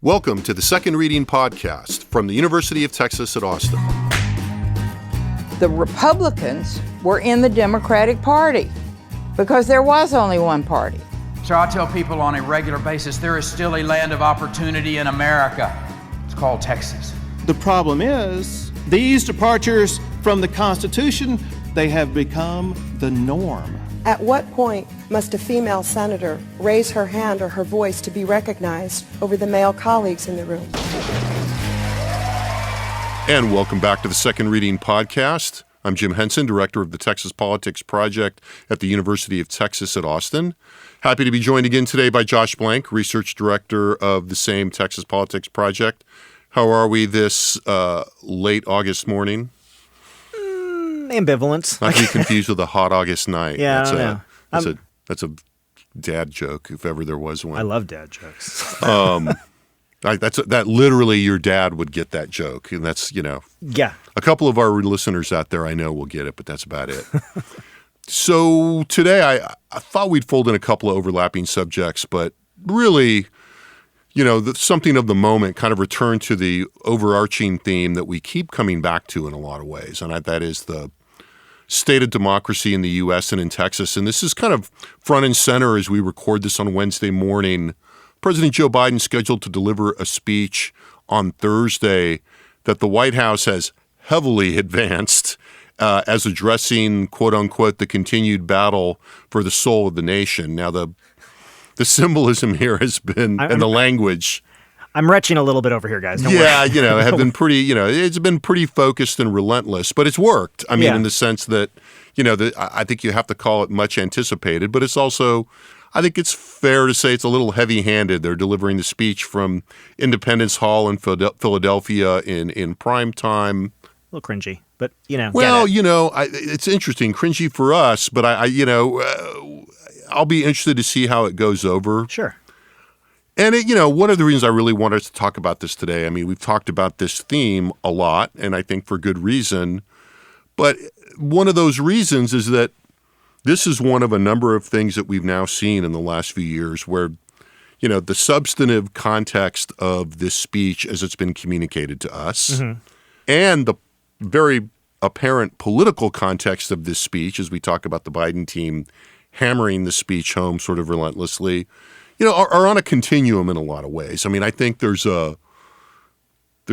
Welcome to the Second Reading Podcast from the University of Texas at Austin. The Republicans were in the Democratic Party because there was only one party. So I tell people on a regular basis, there is still a land of opportunity in America. It's called Texas. The problem is, these departures from the Constitution, they have become the norm. At what point must a female senator raise her hand or her voice to be recognized over the male colleagues in the room? And welcome back to the Second Reading Podcast. I'm Jim Henson, director of the Texas Politics Project at the University of Texas at Austin. Happy to be joined again today by Josh Blank, research director of the same Texas Politics Project. How are we this late August morning? Ambivalence. Not to be confused with a hot August night. Yeah, I don't know. That's a dad joke, if ever there was one. I love dad jokes. That literally your dad would get that joke, and that's Yeah. A couple of our listeners out there I know will get it, but that's about it. So today I thought we'd fold in a couple of overlapping subjects, but really, something of the moment, kind of return to the overarching theme that we keep coming back to in a lot of ways, and that is the state of democracy in the U.S. and in Texas. And this is kind of front and center as we record this on Wednesday morning. President Joe Biden scheduled to deliver a speech on Thursday that the White House has heavily advanced as addressing, quote unquote, the continued battle for the soul of the nation. Now, the symbolism here has been, and the language. I'm retching a little bit over here, guys. Don't worry. Have been pretty, it's been pretty focused and relentless, but it's worked. I mean, in the sense that, I think you have to call it much anticipated, but it's also, I think it's fair to say it's a little heavy-handed. They're delivering the speech from Independence Hall in Philadelphia in prime time. A little cringy, but, Well, it's interesting, cringy for us, but I'll be interested to see how it goes over. Sure. And, one of the reasons I really wanted to talk about this today, I mean, we've talked about this theme a lot, and I think for good reason. But one of those reasons is that this is one of a number of things that we've now seen in the last few years where, the substantive context of this speech as it's been communicated to us and the very apparent political context of this speech as we talk about the Biden team hammering the speech home sort of relentlessly, are on a continuum in a lot of ways. I mean, I think there's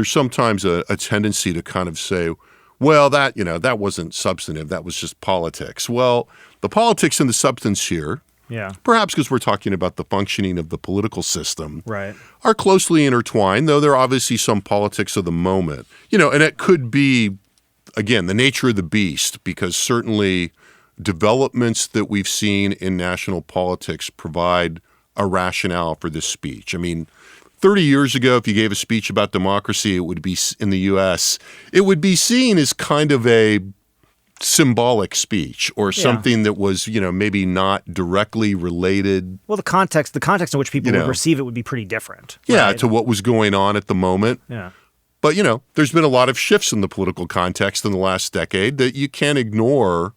sometimes a tendency to kind of say, well, that wasn't substantive. That was just politics. Well, the politics and the substance here, perhaps because we're talking about the functioning of the political system, right, are closely intertwined, though there are obviously some politics of the moment. And it could be, again, the nature of the beast, because certainly developments that we've seen in national politics provide a rationale for this speech. I mean, 30 years ago, if you gave a speech about democracy, it would be in the U.S., it would be seen as kind of a symbolic speech or something that was, maybe not directly related. Well, the context in which people would receive it would be pretty different. Yeah, right? To what was going on at the moment. Yeah. But, there's been a lot of shifts in the political context in the last decade that you can't ignore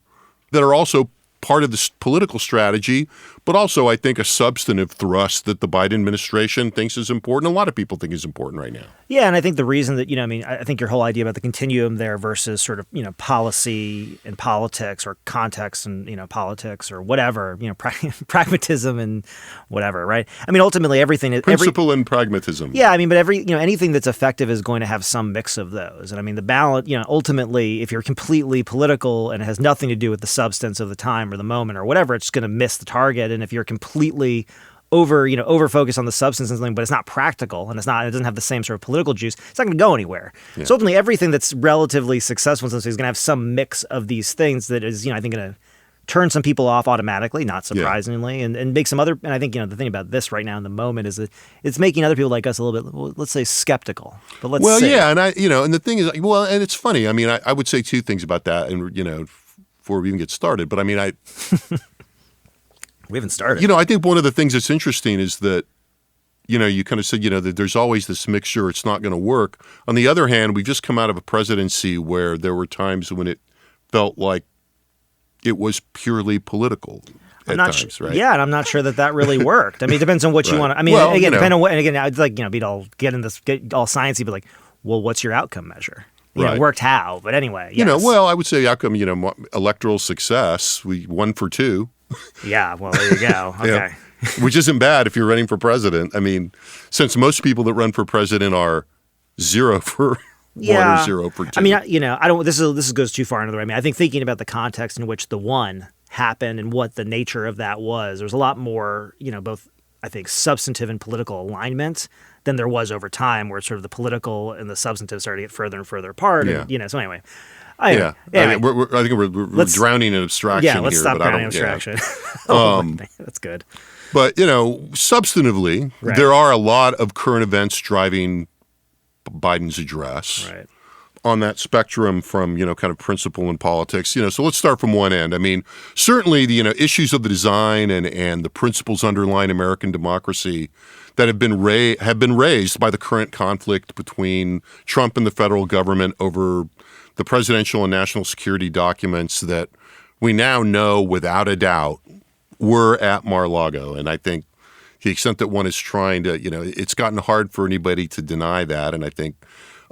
that are also part of this political strategy, but also, I think, a substantive thrust that the Biden administration thinks is important. A lot of people think is important right now. Yeah, and I think the reason that, I think your whole idea about the continuum there versus sort of, policy and politics or context and, politics or whatever, pragmatism and whatever, right? I mean, ultimately, everything... Principle and pragmatism. Yeah, I mean, but anything that's effective is going to have some mix of those. And I mean, the balance, ultimately, if you're completely political and it has nothing to do with the substance of the time or the moment or whatever, it's going to miss the target. And if you're completely over focused on the substance and something, but it's not practical and it doesn't have the same sort of political juice, it's not going to go anywhere. Yeah. So ultimately, everything that's relatively successful in some ways is going to have some mix of these things that is, I think, going to turn some people off automatically, not surprisingly, and make some other. And I think the thing about this right now in the moment is that it's making other people like us a little bit, well, let's say, skeptical. But let's see. And and the thing is, and it's funny. I mean, I would say two things about that, and before we even get started. But I mean, we haven't started. I think one of the things that's interesting is that, you kind of said, that there's always this mixture. It's not going to work. On the other hand, we've just come out of a presidency where there were times when it felt like it was purely political. at times, right? Yeah, and I'm not sure that really worked. I mean, it depends on what you Right. want. I mean, Well, again, depending on what. And again, I'd like be all get all sciencey, but like, well, what's your outcome measure? Right. It worked how? But anyway, yes. Well, I would say outcome, electoral success. We 1 for 2. Yeah, well, there you go. Okay. Yeah. Which isn't bad if you're running for president. I mean, since most people that run for president are 0 for 1 or 0 for 2. I mean, I don't. This goes too far into the right. I mean, I think thinking about the context in which the one happened and what the nature of that was, there's a lot more, both I think substantive and political alignment than there was over time, where sort of the political and the substantive started to get further and further apart. Yeah. And, so anyway. I think we're drowning in abstraction here. Yeah, let's stop but drowning in abstraction. That's good. But, substantively, Right. there are a lot of current events driving Biden's address. Right. On that spectrum from, kind of principle and politics, so let's start from one end. I mean, certainly the, issues of the design and the principles underlying American democracy that have been raised by the current conflict between Trump and the federal government over the presidential and national security documents that we now know without a doubt were at Mar-a-Lago. And I think the extent that one is trying to, it's gotten hard for anybody to deny that. And I think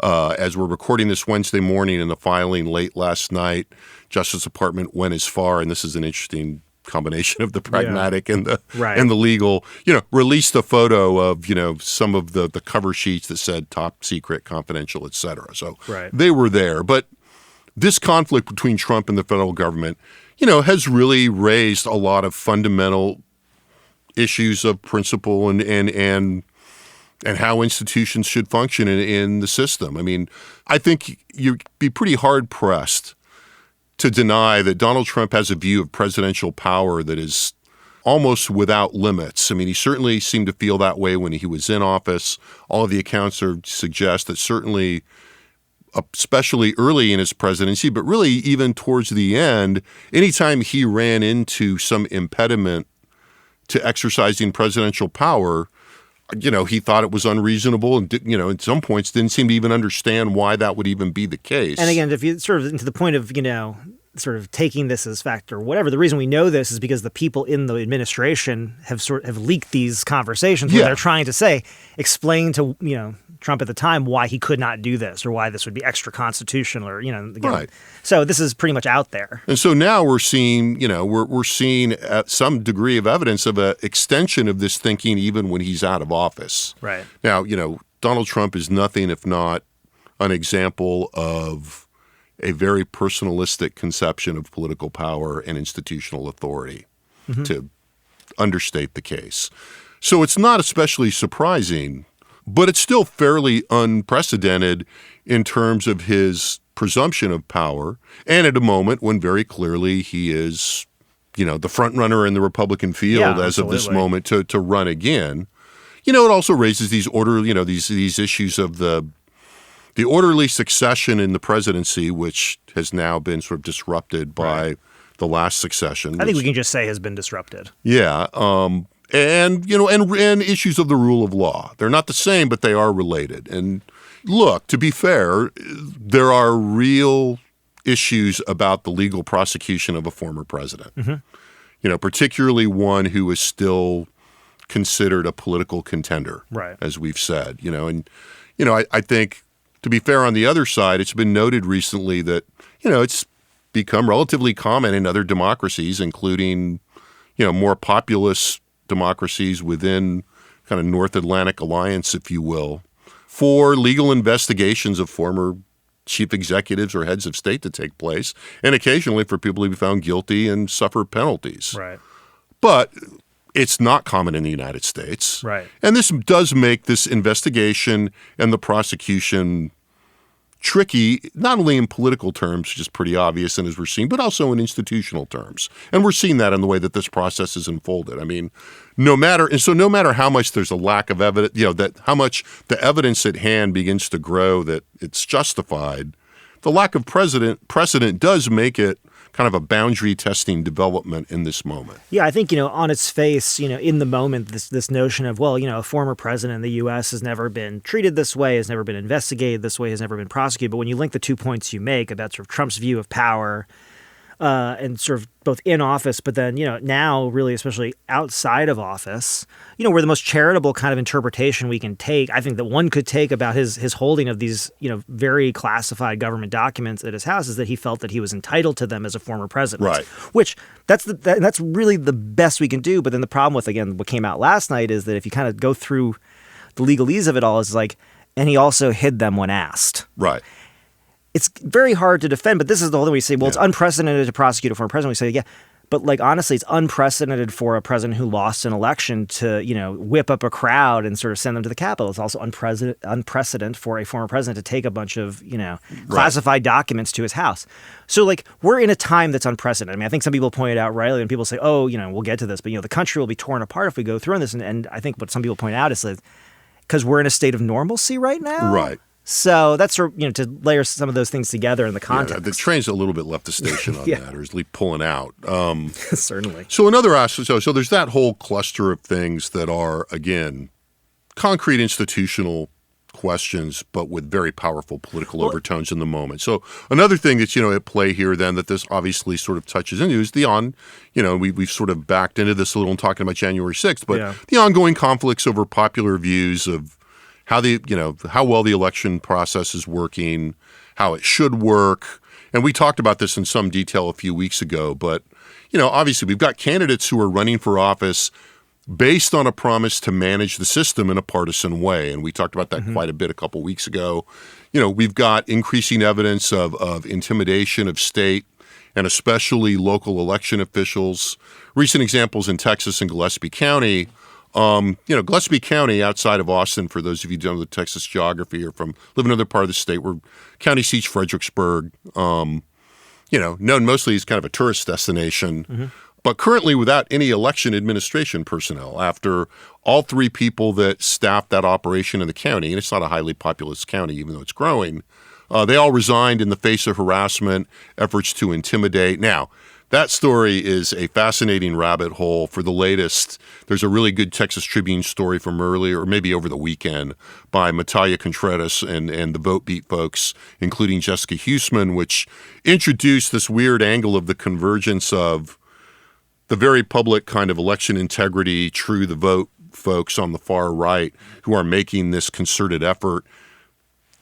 as we're recording this Wednesday morning and the filing late last night, Justice Department went as far, and this is an interesting combination of the pragmatic and the and the legal, released a photo of, some of the cover sheets that said top secret, confidential, et cetera. So they were there. But this conflict between Trump and the federal government, has really raised a lot of fundamental issues of principle and how institutions should function in the system. I mean, I think you'd be pretty hard-pressed to deny that Donald Trump has a view of presidential power that is almost without limits. I mean, he certainly seemed to feel that way when he was in office. All of the accounts suggest that certainly, especially early in his presidency, but really even towards the end, anytime he ran into some impediment to exercising presidential power, he thought it was unreasonable and, at some points didn't seem to even understand why that would even be the case. And again, if you sort of into the point of, sort of taking this as fact or whatever, the reason we know this is because the people in the administration have leaked these conversations where they're trying to explain to, Trump at the time why he could not do this or why this would be extra constitutional or, again. Right. So this is pretty much out there. And so now we're seeing, we're seeing some degree of evidence of an extension of this thinking even when he's out of office. Right. Now, Donald Trump is nothing if not an example of a very personalistic conception of political power and institutional authority, to understate the case. So it's not especially surprising, but it's still fairly unprecedented in terms of his presumption of power, and at a moment when very clearly he is, the front runner in the Republican field as of this moment to run again. It also raises these these issues of the orderly succession in the presidency, which has now been sort of disrupted by the last succession. I think we can just say has been disrupted. Yeah. And issues of the rule of law. They're not the same, but they are related. And look, to be fair, there are real issues about the legal prosecution of a former president. Particularly one who is still considered a political contender, as we've said. I think, to be fair, on the other side, it's been noted recently that, it's become relatively common in other democracies, including, more populist democracies within kind of North Atlantic alliance, if you will, for legal investigations of former chief executives or heads of state to take place, and occasionally for people to be found guilty and suffer penalties. Right. But it's not common in the United States. Right. And this does make this investigation and the prosecution tricky, not only in political terms, which is pretty obvious and as we're seeing, but also in institutional terms. And we're seeing that in the way that this process is unfolded. I mean, no matter how much there's a lack of evidence, that how much the evidence at hand begins to grow that it's justified, the lack of precedent does make it kind of a boundary testing development in this moment. Yeah, I think, on its face, in the moment, this notion of, a former president in the U.S. has never been treated this way, has never been investigated this way, has never been prosecuted. But when you link the 2 points you make about sort of Trump's view of power and sort of both in office, but then, now really, especially outside of office, where the most charitable kind of interpretation we can take, I think that one could take about his holding of these, very classified government documents at his house is that he felt that he was entitled to them as a former president. Right. Which that's really the best we can do. But then the problem with, again, what came out last night is that if you kind of go through the legalese of it all, is like, and he also hid them when asked. Right. It's very hard to defend, but this is the whole thing we say, well, it's unprecedented to prosecute a former president. We say, yeah, but like, honestly, it's unprecedented for a president who lost an election to, whip up a crowd and sort of send them to the Capitol. It's also unprecedented for a former president to take a bunch of, classified documents to his house. So like, we're in a time that's unprecedented. I mean, I think some people point out rightly, and people say, oh, we'll get to this, but the country will be torn apart if we go through on this. And I think what some people point out is that because we're in a state of normalcy right now. Right. So that's to layer some of those things together in the context. Yeah, the train's a little bit left the station on that, or is at least pulling out. Certainly. So another aspect, so there's that whole cluster of things that are, again, concrete institutional questions, but with very powerful political overtones in the moment. So another thing that's, at play here then that this obviously sort of touches into is we've sort of backed into this a little in talking about January 6th, but the ongoing conflicts over popular views of how how well the election process is working, how it should work. And we talked about this in some detail a few weeks ago, but, obviously we've got candidates who are running for office based on a promise to manage the system in a partisan way. And we talked about that quite a bit a couple weeks ago. We've got increasing evidence of intimidation of state and especially local election officials. Recent examples in Texas and Gillespie County. Gillespie County outside of Austin, for those of you who don't know the Texas geography or live in another part of the state, where county seats Fredericksburg, known mostly as kind of a tourist destination, but currently without any election administration personnel after all three people that staffed that operation in the county, and it's not a highly populous county even though it's growing, they all resigned in the face of harassment, efforts to intimidate. Now, that story is a fascinating rabbit hole. For the latest, there's a really good Texas Tribune story from earlier, or maybe over the weekend, by Natalia Contreras and the Vote Beat folks, including Jessica Huseman, which introduced this weird angle of the convergence of the very public kind of election integrity, true the vote folks on the far right who are making this concerted effort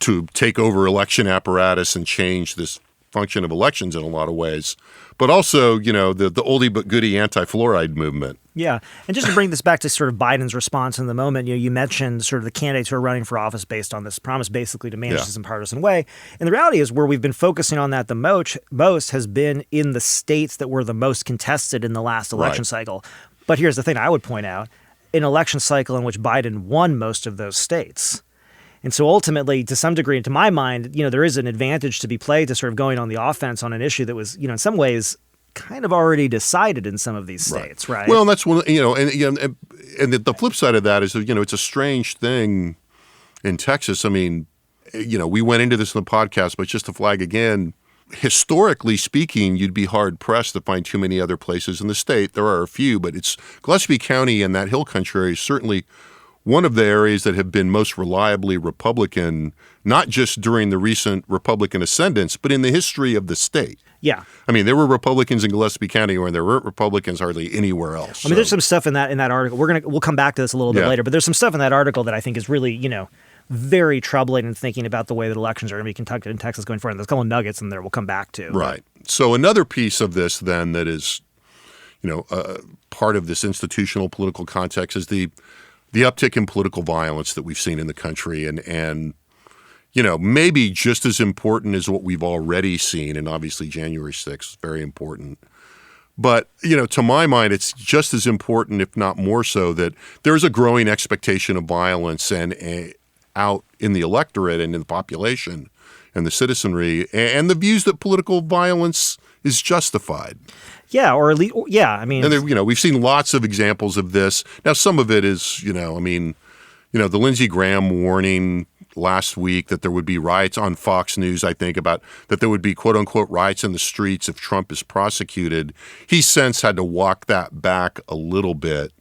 to take over election apparatus and change this function of elections in a lot of ways, but also, the oldie but goodie anti-fluoride movement. Yeah. And just to bring this back to sort of Biden's response in the moment, you mentioned sort of the candidates who are running for office based on this promise basically to manage this in a partisan way. And the reality is where we've been focusing on that the most has been in the states that were the most contested in the last election cycle. But here's the thing I would point out, an election cycle in which Biden won most of those states. And so ultimately, to some degree, to my mind, there is an advantage to be played to sort of going on the offense on an issue that was, in some ways, kind of already decided in some of these states, right? Well, and that's one, and the flip side of that is, it's a strange thing in Texas. I mean, we went into this in the podcast, but just to flag again, historically speaking, you'd be hard pressed to find too many other places in the state. There are a few, but it's Gillespie County and that Hill Country area is certainly one of the areas that have been most reliably Republican, not just during the recent Republican ascendance, but in the history of the state. Yeah. I mean, there were Republicans in Gillespie County when there weren't Republicans hardly anywhere else. I mean, there's some stuff in that article. We'll come back to this a little bit later, but there's some stuff in that article that I think is really, very troubling in thinking about the way that elections are going to be conducted in Texas going forward. And there's a couple of nuggets in there we'll come back to. Right. So another piece of this then that is, part of this institutional political context is the uptick in political violence that we've seen in the country and maybe just as important as what we've already seen, and obviously January 6th is very important. But, to my mind, it's just as important, if not more so, that there's a growing expectation of violence and out in the electorate and in the population and the citizenry, and the views that political violence is justified. Yeah, or at least, I mean, and we've seen lots of examples of this. Now, some of it is, the Lindsey Graham warning last week that there would be riots on Fox News, I think, about that there would be quote unquote riots in the streets if Trump is prosecuted. He since had to walk that back a little bit,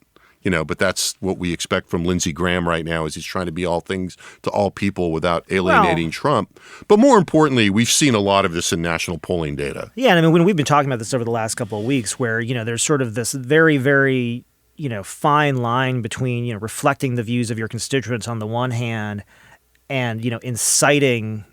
But that's what we expect from Lindsey Graham right now, is he's trying to be all things to all people without alienating Trump. But more importantly, we've seen a lot of this in national polling data. Yeah, and I mean, when we've been talking about this over the last couple of weeks, where, there's sort of this very, very, fine line between, reflecting the views of your constituents on the one hand and, inciting,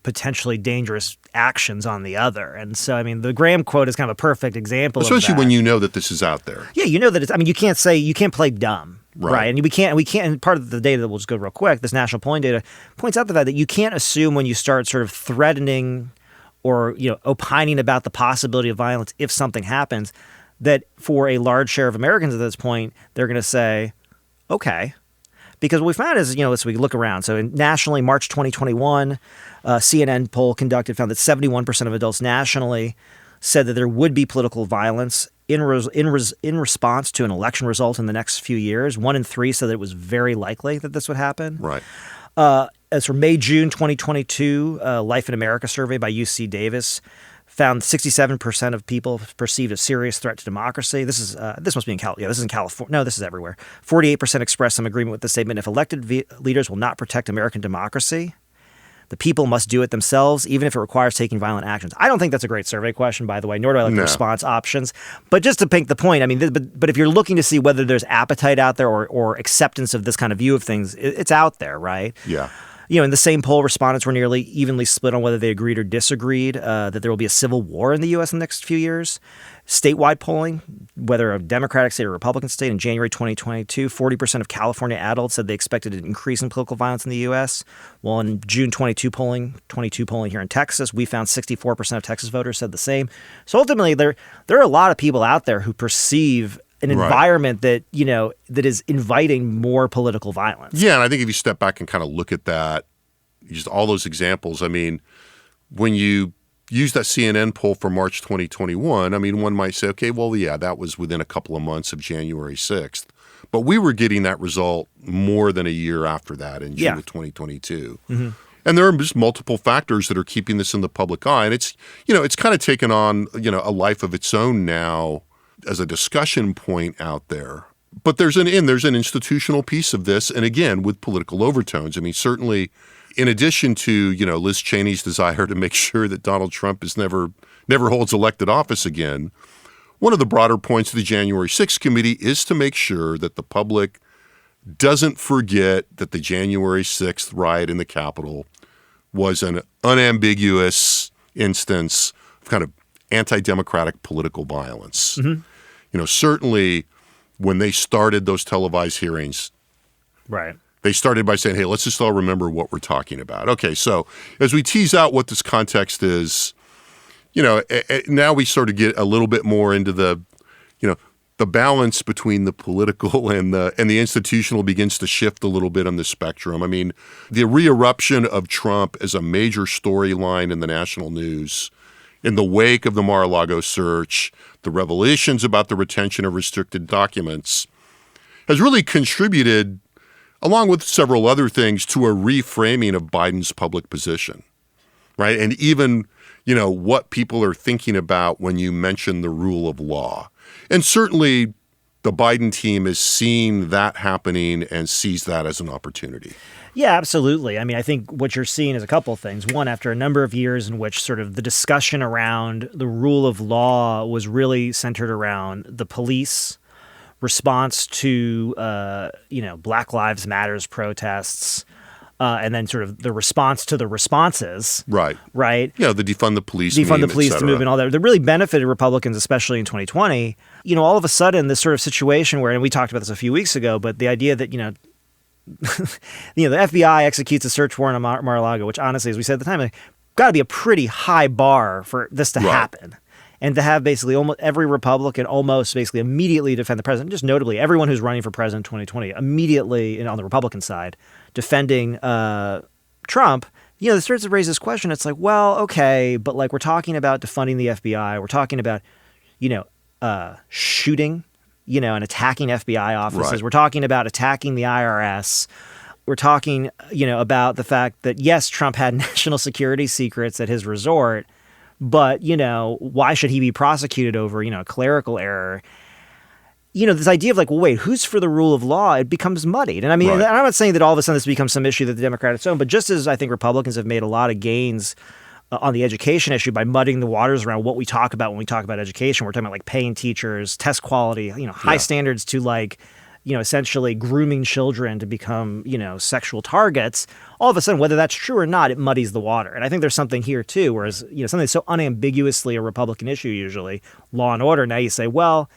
potentially dangerous actions on the other. And so, I mean, the Graham quote is kind of a perfect example of that. Especially when you know that this is out there. Yeah, that it's, I mean, you can't play dumb. Right. And we can't, and part of the data that we'll just go real quick, this national polling data points out the fact that you can't assume when you start sort of threatening or, opining about the possibility of violence if something happens, that for a large share of Americans at this point, they're going to say, okay. Because what we found is, we look around. So nationally, March 2021, CNN poll conducted found that 71% of adults nationally said that there would be political violence in response to an election result in the next few years. 1 in 3 said that it was very likely that this would happen. Right. As for May-June 2022, Life in America survey by UC Davis found 67% of people perceived a serious threat to democracy. This must be in California. This is in California. No, this is everywhere. 48% expressed some agreement with the statement: if elected leaders will not protect American democracy, the people must do it themselves, even if it requires taking violent actions. I don't think that's a great survey question, by the way, nor do I like the response options. But just to make the point, I mean, but if you're looking to see whether there's appetite out there or acceptance of this kind of view of things, it's out there, right? Yeah. In the same poll, respondents were nearly evenly split on whether they agreed or disagreed that there will be a civil war in the U.S. in the next few years. Statewide polling, whether a Democratic state or Republican state, in January 2022, 40% of California adults said they expected an increase in political violence in the U.S. While in June 22 polling here in Texas, we found 64% of Texas voters said the same. So ultimately, there are a lot of people out there who perceive an environment that, that is inviting more political violence. Yeah, and I think if you step back and kind of look at that, just all those examples, I mean, when you use that CNN poll for March 2021, I mean, one might say, okay, well, yeah, that was within a couple of months of January 6th. But we were getting that result more than a year after that in June of 2022. Mm-hmm. And there are just multiple factors that are keeping this in the public eye. And it's, it's kind of taken on, a life of its own now as a discussion point out there. But there's an institutional piece of this, and again, with political overtones. I mean, certainly, in addition to, Liz Cheney's desire to make sure that Donald Trump is never holds elected office again, one of the broader points of the January 6th committee is to make sure that the public doesn't forget that the January 6th riot in the Capitol was an unambiguous instance of kind of anti-democratic political violence. Mm-hmm. Certainly when they started those televised hearings, they started by saying, hey, let's just all remember what we're talking about. Okay, so as we tease out what this context is, now we sort of get a little bit more into the balance between the political and the institutional begins to shift a little bit on the spectrum. I mean, the re-eruption of Trump as a major storyline in the national news in the wake of the Mar-a-Lago search, the revelations about the retention of restricted documents, has really contributed, along with several other things, to a reframing of Biden's public position, right? And even, what people are thinking about when you mention the rule of law. And certainly the Biden team is seeing that happening and sees that as an opportunity. Yeah, absolutely. I mean, I think what you're seeing is a couple of things. One, after a number of years in which sort of the discussion around the rule of law was really centered around the police response to, Black Lives Matters protests, and then sort of the response to the responses. Right. Yeah, the defund the police movement, all that. That really benefited Republicans, especially in 2020. All of a sudden, this sort of situation where, and we talked about this a few weeks ago, but the idea that, the FBI executes a search warrant on Mar-a-Lago, which honestly, as we said at the time, got to be a pretty high bar for this to happen. And to have basically almost every Republican almost basically immediately defend the president, just notably everyone who's running for president in 2020 immediately on the Republican side defending Trump, it starts to raise this question. It's like, well, okay, but like we're talking about defunding the FBI. We're talking about, shooting, and attacking FBI offices. Right. We're talking about attacking the IRS. We're talking, about the fact that, yes, Trump had national security secrets at his resort, but, why should he be prosecuted over, a clerical error? this idea of like, well, wait, who's for the rule of law? It becomes muddied. And I mean, Right. I'm not saying that all of a sudden this becomes some issue that the Democrats own, but just as I think Republicans have made a lot of gains on the education issue by muddying the waters around what we talk about when we talk about education. We're talking about like paying teachers, test quality, high standards to like, essentially grooming children to become, sexual targets. All of a sudden, whether that's true or not, it muddies the water. And I think there's something here too, whereas, something that's so unambiguously a Republican issue usually, law and order, now you say, well,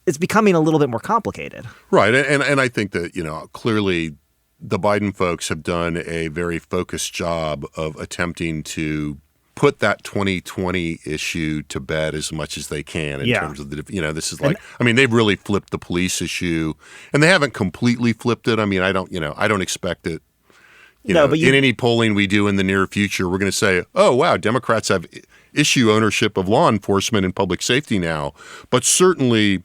it's becoming a little bit more complicated. Right. And I think that, clearly the Biden folks have done a very focused job of attempting to put that 2020 issue to bed as much as they can in terms of this is like, they've really flipped the police issue, and they haven't completely flipped it. I mean, I don't expect it, in any polling we do in the near future, we're going to say, oh, wow, Democrats have issue ownership of law enforcement and public safety now. But certainly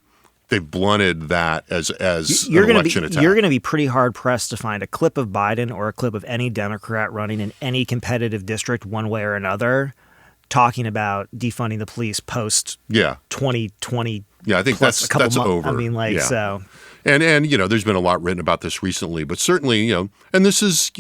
they've blunted that as an election attack. You're going to be pretty hard-pressed to find a clip of Biden or a clip of any Democrat running in any competitive district one way or another talking about defunding the police post-2020. Yeah, I think that's over. I mean, so. And there's been a lot written about this recently, but certainly, and this is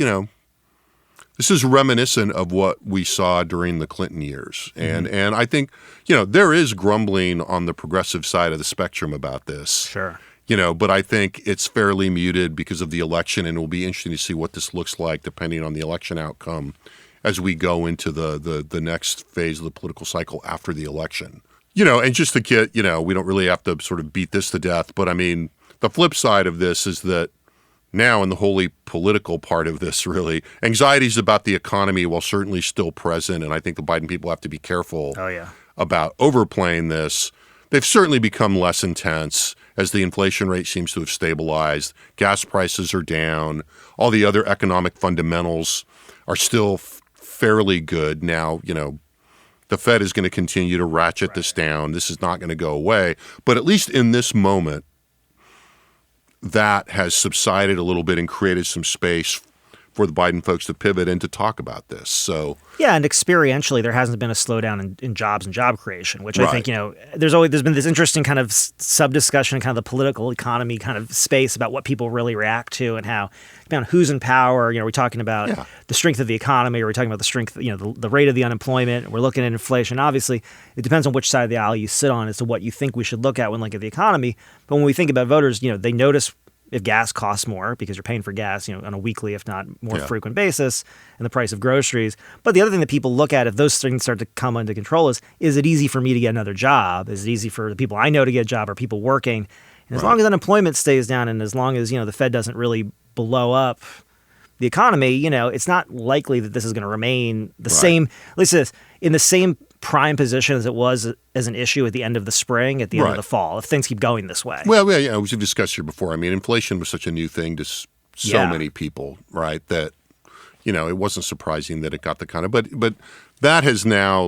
reminiscent of what we saw during the Clinton years. And I think, there is grumbling on the progressive side of the spectrum about this. Sure. But I think it's fairly muted because of the election, and it will be interesting to see what this looks like depending on the election outcome as we go into the next phase of the political cycle after the election. And just to get, we don't really have to sort of beat this to death, but I mean, the flip side of this is that now in the wholly political part of this, really, anxieties about the economy, while certainly still present, and I think the Biden people have to be careful about overplaying this, they've certainly become less intense as the inflation rate seems to have stabilized. Gas prices are down. All the other economic fundamentals are still fairly good. Now, the Fed is going to continue to ratchet this down. This is not going to go away. But at least in this moment, that has subsided a little bit and created some space for the Biden folks to pivot and to talk about this. So yeah, and experientially, there hasn't been a slowdown in jobs and job creation, which I think, there's been this interesting kind of sub-discussion, kind of the political economy kind of space about what people really react to and how, who's in power. Are we talking about the strength of the economy? Are we talking about the strength, the rate of the unemployment? We're looking at inflation. Obviously, it depends on which side of the aisle you sit on as to what you think we should look at when looking at the economy. But when we think about voters, they notice if gas costs more because you're paying for gas, on a weekly, if not more frequent basis, and the price of groceries. But the other thing that people look at if those things start to come under control is it easy for me to get another job? Is it easy for the people I know to get a job? Are people working? And as long as unemployment stays down and as long as, the Fed doesn't really blow up the economy, it's not likely that this is going to remain the same, at least in the same prime position as it was as an issue at the end of the spring, at the end of the fall, if things keep going this way. Well, we've discussed here before. I mean, inflation was such a new thing to so many people, right, that, it wasn't surprising that it got the kind of, but that has now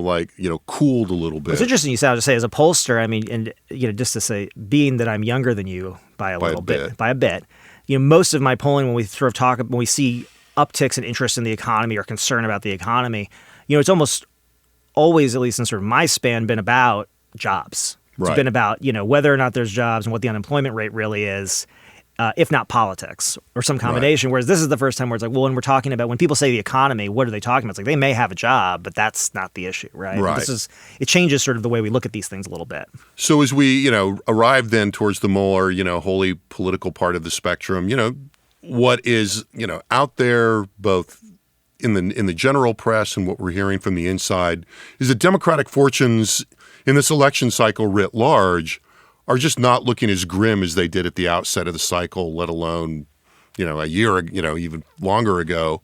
cooled a little bit. It's interesting you sound to say as a pollster, I mean, and, just to say, being that I'm younger than you by a bit, most of my polling when we when we see upticks in interest in the economy or concern about the economy, it's almost always, at least in sort of my span, been about jobs. It's been about, whether or not there's jobs and what the unemployment rate really is, if not politics or some combination. Whereas this is the first time where it's like, well, when people say the economy, what are they talking about? It's like they may have a job, but that's not the issue, right? It changes sort of the way we look at these things a little bit. So as we, arrive then towards the more, wholly political part of the spectrum, what is, out there both in the general press and what we're hearing from the inside is that Democratic fortunes in this election cycle writ large are just not looking as grim as they did at the outset of the cycle, let alone, a year, even longer ago.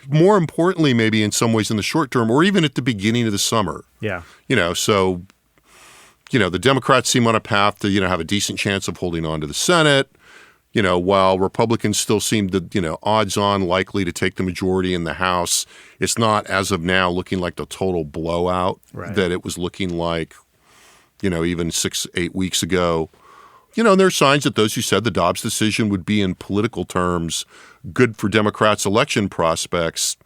More importantly, maybe in some ways in the short term or even at the beginning of the summer. Yeah. So, the Democrats seem on a path to, have a decent chance of holding on to the Senate. While Republicans still seem to, odds on likely to take the majority in the House, it's not as of now looking like the total blowout that it was looking like, even 6-8 weeks ago. There are signs that those who said the Dobbs decision would be in political terms good for Democrats' election prospects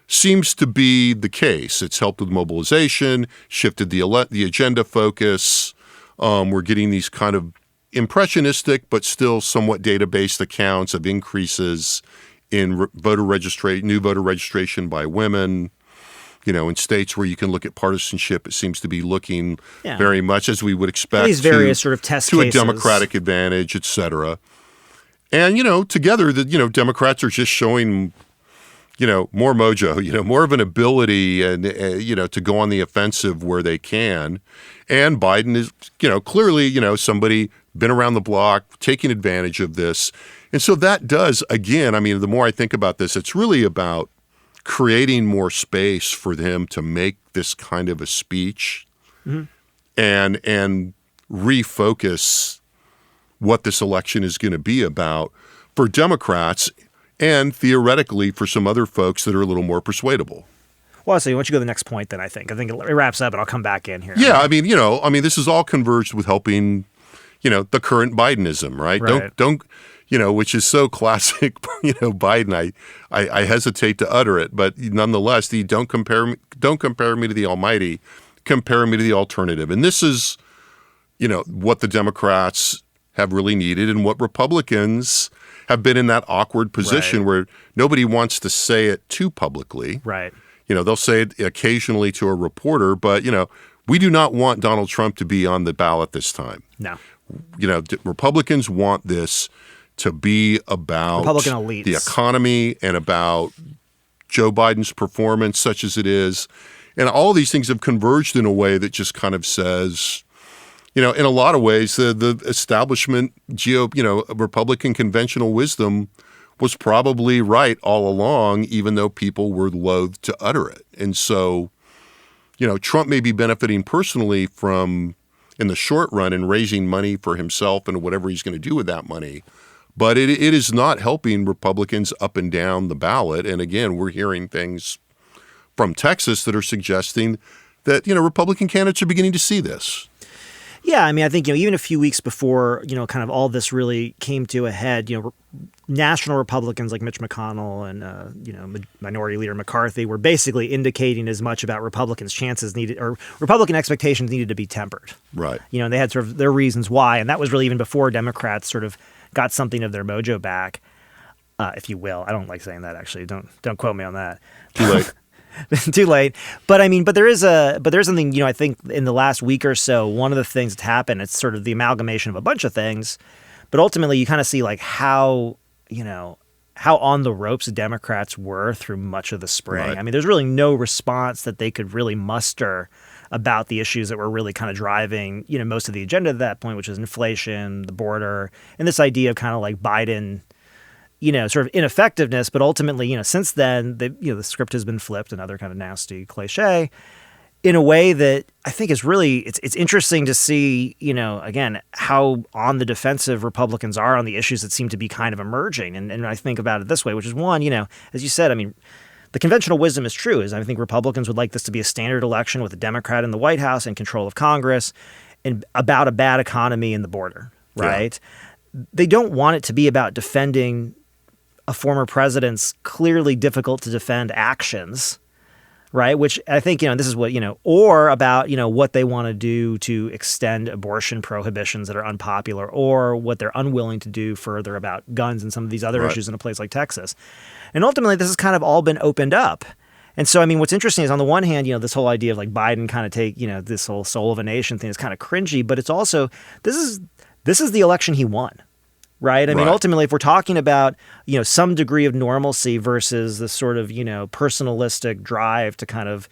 seems to be the case. It's helped with mobilization, shifted the agenda focus. We're getting these kind of impressionistic but still somewhat data-based accounts of increases in new voter registration by women. In states where you can look at partisanship, it seems to be looking very much as we would expect these various sort of test to cases. a Democratic advantage, et cetera. And, together, Democrats are just showing, more mojo, more of an ability and, to go on the offensive where they can. And Biden is, clearly, somebody been around the block, taking advantage of this. And so that does, again, the more I think about this, it's really about creating more space for them to make this kind of a speech and refocus what this election is going to be about for Democrats and theoretically for some other folks that are a little more persuadable. Well, so why don't you go to the next point then, I think. I think it wraps up, and I'll come back in here. Yeah, this is all converged with helping, the current Bidenism, right? Don't which is so classic, Biden. I hesitate to utter it, but nonetheless, don't compare me to the Almighty, compare me to the alternative. And this is, what the Democrats have really needed and what Republicans have been in that awkward position where nobody wants to say it too publicly. Right. They'll say it occasionally to a reporter, but, we do not want Donald Trump to be on the ballot this time. No. Republicans want this to be about Republican elites, the economy and about Joe Biden's performance, such as it is. And all these things have converged in a way that just kind of says, in a lot of ways, the establishment, Republican conventional wisdom was probably right all along, even though people were loath to utter it. And so, Trump may be benefiting personally from, in the short run, in raising money for himself and whatever he's going to do with that money. But it is not helping Republicans up and down the ballot. And again, we're hearing things from Texas that are suggesting that, Republican candidates are beginning to see this. Yeah, I think, even a few weeks before, kind of all this really came to a head, national Republicans like Mitch McConnell and, Minority Leader McCarthy were basically indicating as much about Republicans' chances needed, or Republican expectations needed to be tempered. Right. And they had sort of their reasons why. And that was really even before Democrats sort of got something of their mojo back, if you will. I don't like saying that, actually. Don't quote me on that. Too late. Too late. But but there's something, I think in the last week or so, one of the things that's happened, it's sort of the amalgamation of a bunch of things, but ultimately you kind of see like how on the ropes Democrats were through much of the spring. Right. There's really no response that they could really muster about the issues that were really kind of driving, most of the agenda at that point, which is inflation, the border, and this idea of kind of like Biden, sort of ineffectiveness. But ultimately, since then, the script has been flipped, another kind of nasty cliche, in a way that I think is really, it's interesting to see, again, how on the defensive Republicans are on the issues that seem to be kind of emerging. And I think about it this way, which is one, as you said, the conventional wisdom is true, is I think Republicans would like this to be a standard election with a Democrat in the White House and control of Congress and about a bad economy and the border, right? Yeah. They don't want it to be about defending a former president's clearly difficult to defend actions, right? Which I think, this is what, or about, what they want to do to extend abortion prohibitions that are unpopular, or what they're unwilling to do further about guns and some of these other issues in a place like Texas. And ultimately, this has kind of all been opened up. And so, what's interesting is on the one hand, this whole idea of like Biden kind of take, this whole soul of a nation thing is kind of cringy, but it's also, this is the election he won. Right. Ultimately, if we're talking about, some degree of normalcy versus the sort of, personalistic drive to kind of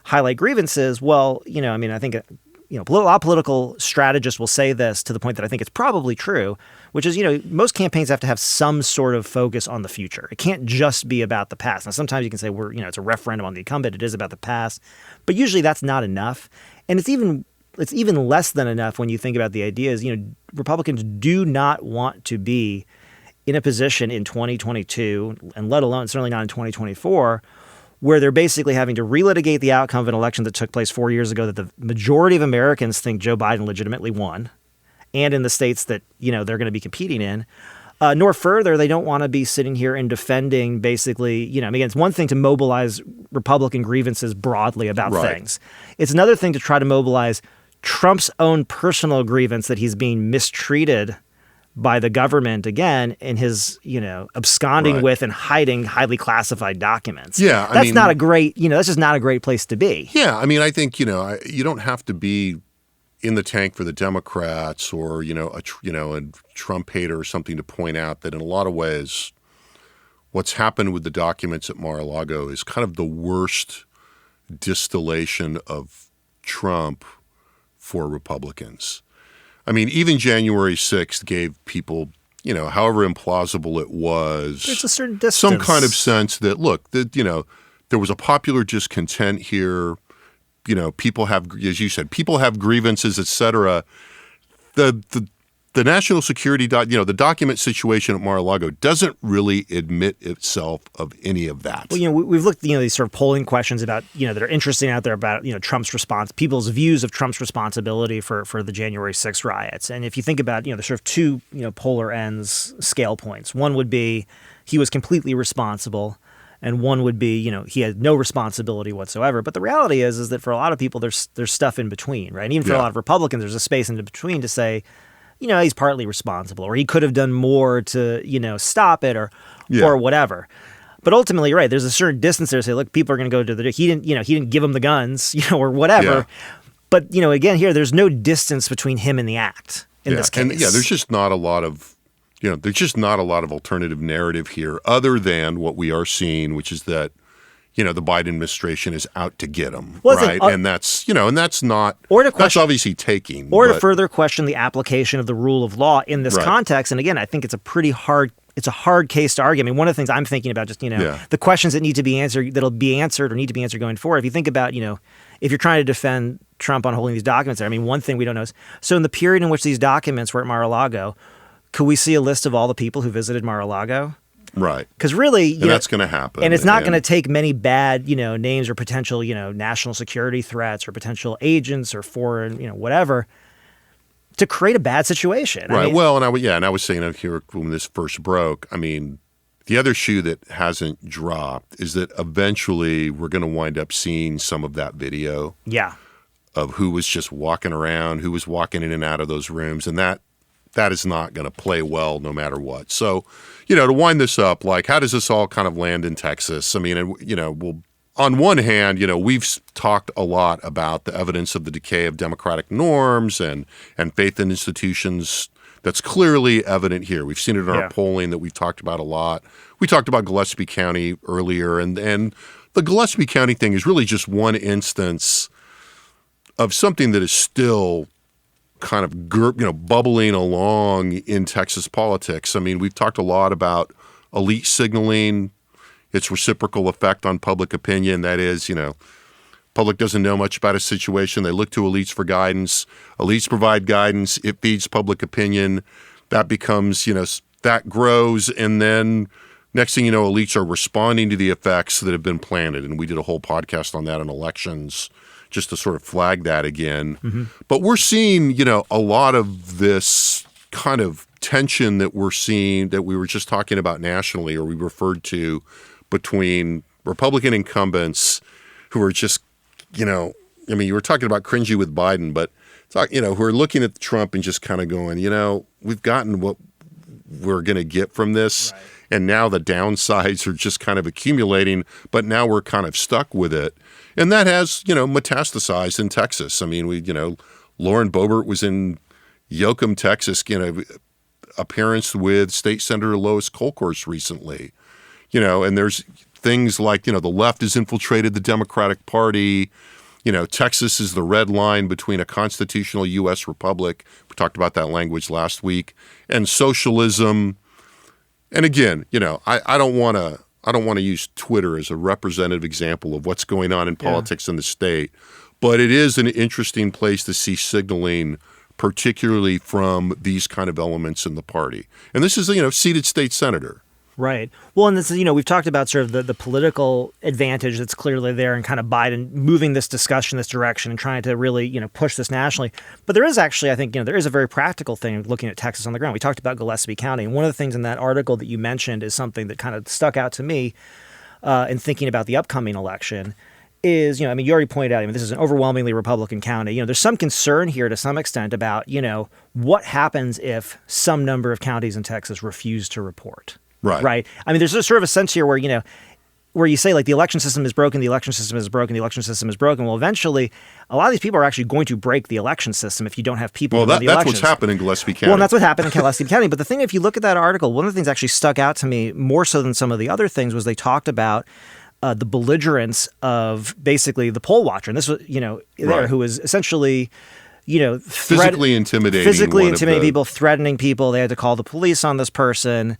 highlight grievances, well, I think, a lot of political strategists will say this to the point that I think it's probably true, which is, most campaigns have to have some sort of focus on the future. It can't just be about the past. Now, sometimes you can say it's a referendum on the incumbent. It is about the past, but usually that's not enough. And it's even less than enough when you think about the ideas, Republicans do not want to be in a position in 2022, and let alone certainly not in 2024, where they're basically having to relitigate the outcome of an election that took place 4 years ago that the majority of Americans think Joe Biden legitimately won, and in the states that, they're going to be competing in. Nor further, they don't want to be sitting here and defending basically, again, it's one thing to mobilize Republican grievances broadly about things. It's another thing to try to mobilize Trump's own personal grievance that he's being mistreated by the government again in his, absconding Right. with and hiding highly classified documents. Yeah, I that's mean- not a great, that's just not a great place to be. Yeah, I mean, I think you don't have to be in the tank for the Democrats or a Trump hater or something to point out that in a lot of ways, what's happened with the documents at Mar-a-Lago is kind of the worst distillation of Trump for Republicans. I mean, even January 6th gave people, however implausible it was, There's a certain distance. some kind of sense that, look, that, there was a popular discontent here. People have, as you said, people have grievances, et cetera. The national security, the document situation at Mar-a-Lago doesn't really admit itself of any of that. Well, we've looked, these sort of polling questions about, that are interesting out there about, Trump's response, people's views of Trump's responsibility for the January 6th riots. And if you think about, there's sort of two, polar ends scale points. One would be he was completely responsible. And one would be, he had no responsibility whatsoever. But the reality is that for a lot of people, there's stuff in between, right? And even for a lot of Republicans, there's a space in between to say, he's partly responsible, or he could have done more to, stop it, or whatever. But ultimately, right, there's a certain distance there to say, look, people are going to go to he didn't give them the guns, or whatever. Yeah. But again, here there's no distance between him and the act in this case. And there's just not a lot of alternative narrative here other than what we are seeing, which is that, the Biden administration is out to get him, right? And that's, and that's not, that's obviously taking. Or to further question the application of the rule of law in this Right. context. And again, I think it's a hard case to argue. I mean, one of the things I'm thinking about just, the questions that need to be answered, that'll be answered or need to be answered going forward. If you think about, if you're trying to defend Trump on holding these documents there, I mean, one thing we don't know is, so in the period in which these documents were at Mar-a-Lago, could we see a list of all the people who visited Mar-a-Lago? Right. Because really, that's going to happen. And it's not going to take many bad, names or potential, national security threats or potential agents or foreign, whatever, to create a bad situation. Right. I mean, Well, and I was saying out here when this first broke, I mean, the other shoe that hasn't dropped is that eventually we're going to wind up seeing some of that video yeah. of who was just walking around, who was walking in and out of those rooms, and that is not going to play well no matter what. So, to wind this up, like, how does this all kind of land in Texas? I mean, we'll, on one hand, we've talked a lot about the evidence of the decay of democratic norms and faith in institutions. That's clearly evident here. We've seen it in our polling that we've talked about a lot. We talked about Gillespie County earlier, and the Gillespie County thing is really just one instance of something that is still kind of bubbling along in Texas politics. I mean, we've talked a lot about elite signaling, its reciprocal effect on public opinion. That is, public doesn't know much about a situation. They look to elites for guidance. Elites provide guidance. It feeds public opinion. That becomes, that grows. And then next thing you know, elites are responding to the effects that have been planted. And we did a whole podcast on that on elections, just to sort of flag that again. Mm-hmm. But we're seeing, a lot of this kind of tension that we're seeing that we were just talking about nationally, or we referred to, between Republican incumbents who are just, you were talking about cringy with Biden, but, who are looking at Trump and just kind of going, we've gotten what we're going to get from this. Right. And now the downsides are just kind of accumulating, but now we're kind of stuck with it. And that has, metastasized in Texas. I mean, Lauren Boebert was in Yoakum, Texas, appearance with State Senator Lois Kolkhorst recently. And there's things like, the left has infiltrated the Democratic Party. Texas is the red line between a constitutional U.S. republic. We talked about that language last week, and socialism. And again, I don't want to use Twitter as a representative example of what's going on in politics in the state, but it is an interesting place to see signaling, particularly from these kind of elements in the party. And this is a seated state senator. Right. Well, and this is, we've talked about sort of the political advantage that's clearly there and kind of Biden moving this discussion this direction and trying to really, push this nationally. But there is actually, I think, there is a very practical thing looking at Texas on the ground. We talked about Gillespie County. And one of the things in that article that you mentioned is something that kind of stuck out to me in thinking about the upcoming election is, you already pointed out, this is an overwhelmingly Republican county. There's some concern here to some extent about, what happens if some number of counties in Texas refuse to report. Right. Right. There's a sort of a sense here where, where you say like the election system is broken, the election system is broken, the election system is broken. Well, eventually, a lot of these people are actually going to break the election system if you don't have people. Well, to run the that's elections. what's happened in Gillespie County. Well, and that's what happened in Gillespie County. But the thing, if you look at that article, one of the things that actually stuck out to me more so than some of the other things was they talked about the belligerence of basically the poll watcher. And this was, there, who was essentially, physically intimidating people, threatening people. They had to call the police on this person.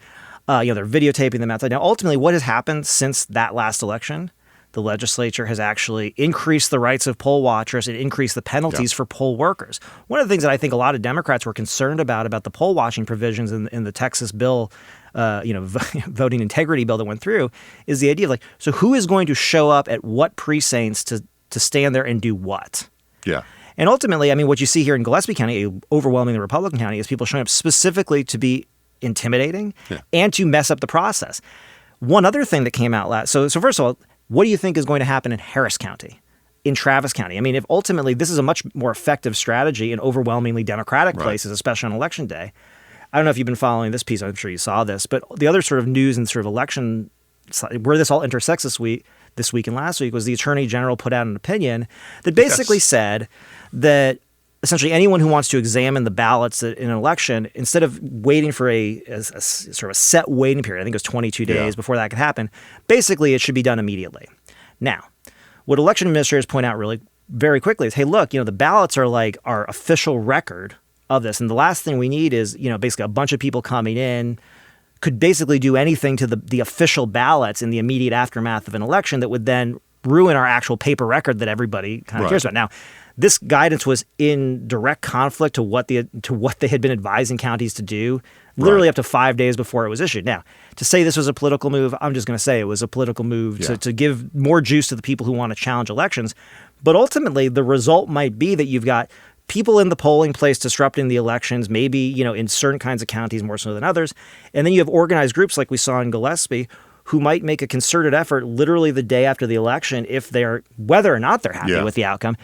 They're videotaping them outside. Now, ultimately, what has happened since that last election? The legislature has actually increased the rights of poll watchers and increased the penalties for poll workers. One of the things that I think a lot of Democrats were concerned about the poll watching provisions in the Texas bill, voting integrity bill that went through, is the idea of so who is going to show up at what precincts to stand there and do what? Yeah. And ultimately, what you see here in Gillespie County, a overwhelmingly Republican county, is people showing up specifically to be intimidating and to mess up the process. One other thing that came out last, so first of all, what do you think is going to happen in Harris County, in Travis County? If ultimately this is a much more effective strategy in overwhelmingly Democratic places, especially on Election Day. I don't know if you've been following this piece. I'm sure you saw this, but the other sort of news and sort of election, where this all intersects this week and last week, was the Attorney General put out an opinion that basically said that essentially anyone who wants to examine the ballots in an election, instead of waiting for a sort of a set waiting period, I think it was 22 days before that could happen, basically it should be done immediately. Now, what election administrators point out really very quickly is, hey, look, the ballots are like our official record of this. And the last thing we need is, basically a bunch of people coming in could basically do anything to the official ballots in the immediate aftermath of an election that would then ruin our actual paper record that everybody kind of cares about. Now, this guidance was in direct conflict to what they had been advising counties to do, literally up to 5 days before it was issued. Now, to say this was a political move, I'm just going to say it was a political move to give more juice to the people who want to challenge elections. But ultimately, the result might be that you've got people in the polling place disrupting the elections, maybe, in certain kinds of counties more so than others. And then you have organized groups like we saw in Gillespie who might make a concerted effort literally the day after the election, whether or not they're happy with the outcome,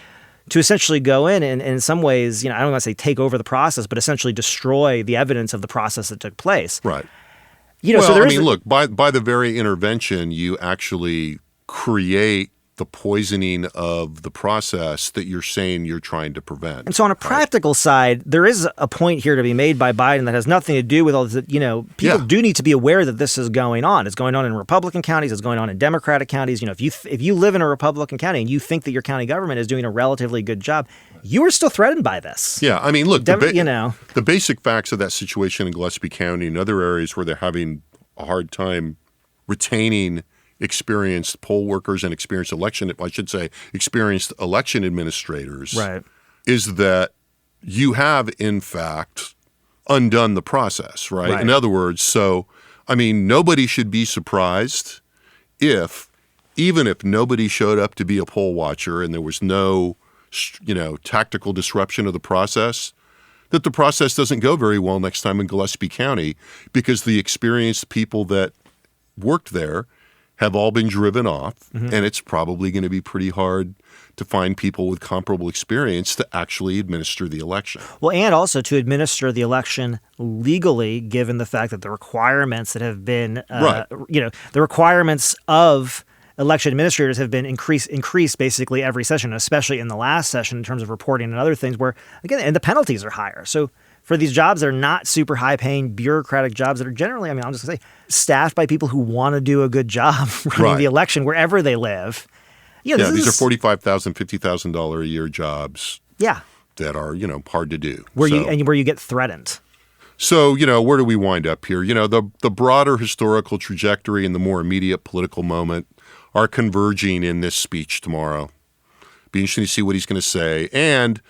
to essentially go in and in some ways, I don't want to say take over the process, but essentially destroy the evidence of the process that took place. Right. So look, by the very intervention, you actually create the poisoning of the process that you're saying you're trying to prevent. And so on a practical side, there is a point here to be made by Biden that has nothing to do with all this. People do need to be aware that this is going on. It's going on in Republican counties. It's going on in Democratic counties. If you live in a Republican county and you think that your county government is doing a relatively good job, you are still threatened by this. Yeah, look, the basic facts of that situation in Gillespie County and other areas where they're having a hard time retaining experienced poll workers and experienced election administrators, is that you have, in fact, undone the process, right? In other words, nobody should be surprised even if nobody showed up to be a poll watcher and there was no, tactical disruption of the process, that the process doesn't go very well next time in Gillespie County because the experienced people that worked there have all been driven off, and it's probably going to be pretty hard to find people with comparable experience to actually administer the election. Well, and also to administer the election legally, given the fact that the requirements that have been, the requirements of election administrators have been increased basically every session, especially in the last session in terms of reporting and other things where, again, and the penalties are higher. So for these jobs that are not super high-paying bureaucratic jobs that are generally, I'm just going to say, staffed by people who want to do a good job running the election wherever they live. These are $45,000, $50,000 a year jobs. Yeah, that are hard to do. Where you get threatened. So where do we wind up here? The broader historical trajectory and the more immediate political moment are converging in this speech tomorrow. Be interesting to see what he's going to say, and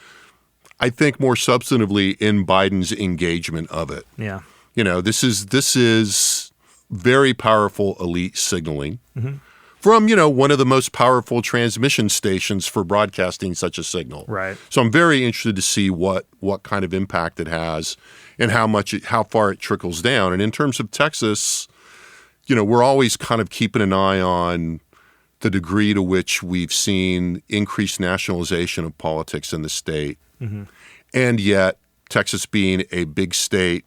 I think more substantively in Biden's engagement of it. Yeah. This is very powerful elite signaling from, one of the most powerful transmission stations for broadcasting such a signal. Right. So I'm very interested to see what kind of impact it has and how far it trickles down. And in terms of Texas, we're always kind of keeping an eye on the degree to which we've seen increased nationalization of politics in the state. And yet, Texas being a big state,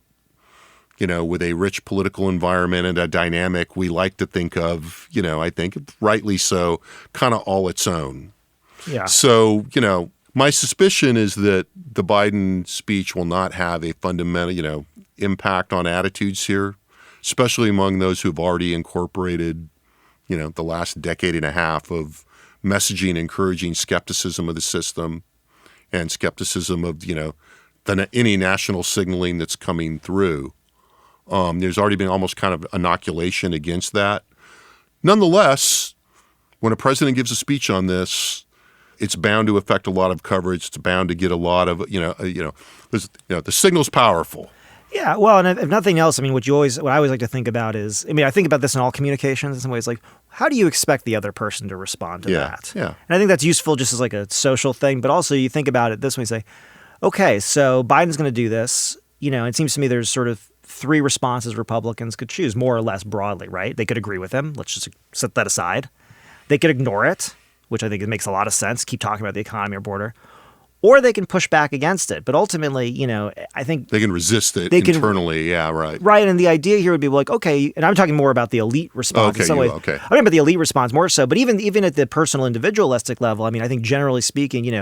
with a rich political environment and a dynamic we like to think of, I think rightly so, kind of all its own. Yeah. So, my suspicion is that the Biden speech will not have a fundamental, impact on attitudes here, especially among those who've already incorporated, the last decade and a half of messaging encouraging skepticism of the system and skepticism of, any national signaling that's coming through. There's already been almost kind of inoculation against that. Nonetheless, when a president gives a speech on this, it's bound to affect a lot of coverage. It's bound to get a lot of, the signal's powerful. Yeah, well, and if nothing else, what I always like to think about is, I think about this in all communications in some ways, like, how do you expect the other person to respond to that? Yeah. And I think that's useful just as like a social thing, but also you think about it this way, say, okay, so Biden's going to do this, it seems to me there's sort of three responses Republicans could choose, more or less broadly, right? They could agree with him. Let's just set that aside. They could ignore it, which I think it makes a lot of sense, keep talking about the economy or border. Or they can push back against it. But ultimately, I think they can resist it internally. Yeah, right. Right. And the idea here would be like, okay, and I'm talking more about the elite response in some ways. Okay. I'm talking about the elite response more so. But even at the personal individualistic level, I think generally speaking,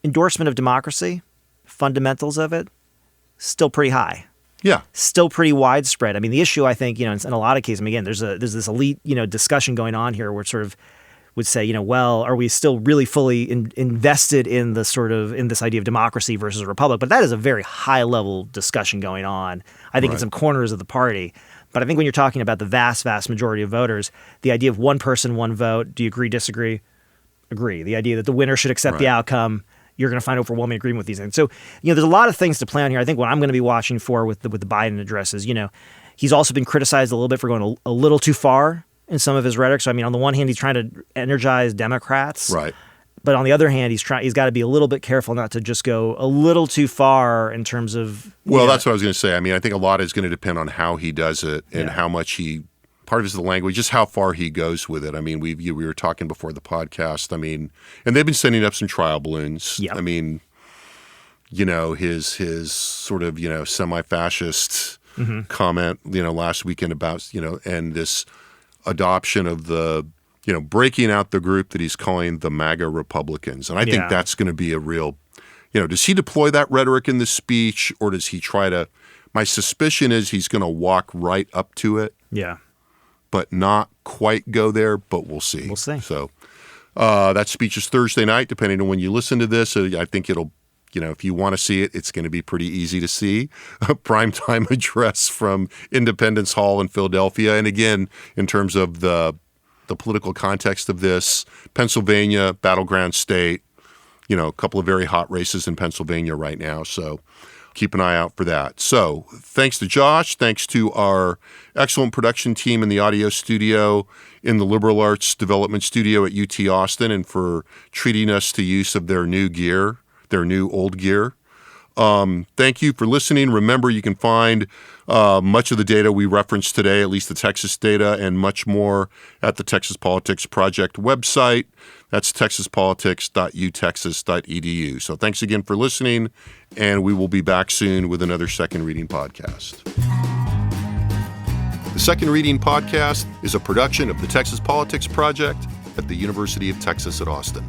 endorsement of democracy, fundamentals of it, still pretty high. Yeah. Still pretty widespread. The issue, I think, in a lot of cases, again, there's this elite, discussion going on here where it sort of would say, well, are we still really fully invested in in this idea of democracy versus a republic? But that is a very high level discussion going on, I think, in some corners of the party. But I think when you're talking about the vast, vast majority of voters, the idea of one person, one vote, do you agree, disagree? Agree. The idea that the winner should accept the outcome, you're going to find overwhelming agreement with these things. So, there's a lot of things to play on here. I think what I'm going to be watching for with the Biden address is, he's also been criticized a little bit for going a little too far in some of his rhetoric. So, on the one hand, he's trying to energize Democrats. Right. But on the other hand, he's got to be a little bit careful not to just go a little too far in terms of... Well, that's what I was going to say. I think a lot is going to depend on how he does it and how much part of it is the language, just how far he goes with it. We were talking before the podcast. And they've been sending up some trial balloons. Yep. His sort of, semi-fascist comment, last weekend about, and this adoption of the, breaking out the group that he's calling the MAGA Republicans. And I think that's going to be a real, does he deploy that rhetoric in the speech or does he try to, my suspicion is he's going to walk right up to it. Yeah. But not quite go there, but we'll see. We'll see. So that speech is Thursday night, depending on when you listen to this. I think it'll, if you want to see it, it's going to be pretty easy to see. A primetime address from Independence Hall in Philadelphia. And again, in terms of the political context of this, Pennsylvania, battleground state, a couple of very hot races in Pennsylvania right now. So keep an eye out for that. So thanks to Josh. Thanks to our excellent production team in the audio studio in the Liberal Arts Development Studio at UT Austin and for treating us to use of their new gear, their new old gear. Thank you for listening. Remember, you can find much of the data we referenced today, at least the Texas data, and much more at the Texas Politics Project website. That's texaspolitics.utexas.edu. So thanks again for listening, and we will be back soon with another Second Reading podcast. The Second Reading podcast is a production of the Texas Politics Project at the University of Texas at Austin.